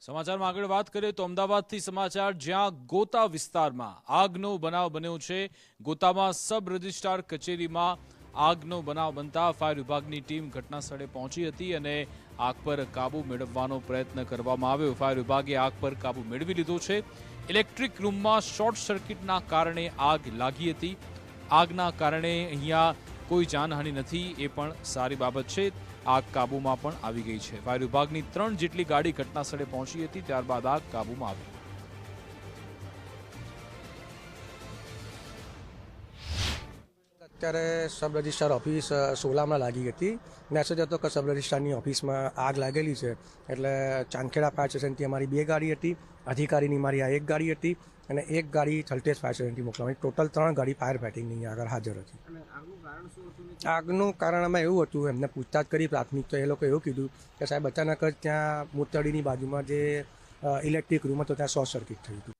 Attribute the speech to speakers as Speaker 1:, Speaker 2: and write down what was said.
Speaker 1: સમાચારમાં આગળ વાત કરીએ તો અમદાવાદથી સમાચાર, જ્યાં ગોતા વિસ્તારમાં આગનો બનાવ બન્યો છે। ગોતામાં સબ રજિસ્ટ્રાર કચેરીમાં આગનો બનાવ બનતા ફાયર વિભાગની ટીમ ઘટના સ્થળે પહોંચી હતી અને આગ પર કાબુ મેળવવાનો પ્રયત્ન કરવામાં આવ્યો। ફાયર વિભાગે આગ પર કાબુ મેળવી લીધો છે। ઇલેક્ટ્રિક રૂમમાં શોર્ટ સર્કિટના કારણે આગ લાગી હતી। આગના કારણે અહીંયા કોઈ જાનહાનિ નથી, એ પણ સારી બાબત છે। આગ કાબૂમાં પણ આવી ગઈ છે। ફાયર વિભાગની 3 જેટલી ગાડી ઘટના સ્થળે પહોંચી હતી, ત્યારબાદ આગ કાબૂમાં આવી।
Speaker 2: અત્યારે સબ રજિસ્ટ્રાર ઓફિસ 16માં લાગી હતી। મેસેજ હતો કે સબ રજિસ્ટ્રારની ઓફિસમાં આગ લાગેલી છે, એટલે ચાંદખેડા ફાયર સ્ટેશનથી અમારી 2 ગાડી હતી, અધિકારીની મારી આ 1 ગાડી હતી અને 1 ગાડી થલતેજ ફાયર સ્ટેશનથી મોકલવાની, ટોટલ 3 ગાડી ફાયર ફાઇટિંગની આગળ હાજર હતી। આગનું કારણ અમે એવું હતું, એમને પૂછતાછ કરી પ્રાથમિક, તો એ લોકો એવું કીધું કે સાહેબ અચાનક જ ત્યાં મૂતળીની બાજુમાં જે ઇલેક્ટ્રિક રૂમ હતો ત્યાં શોર્ટ સર્કિટ થયું હતું।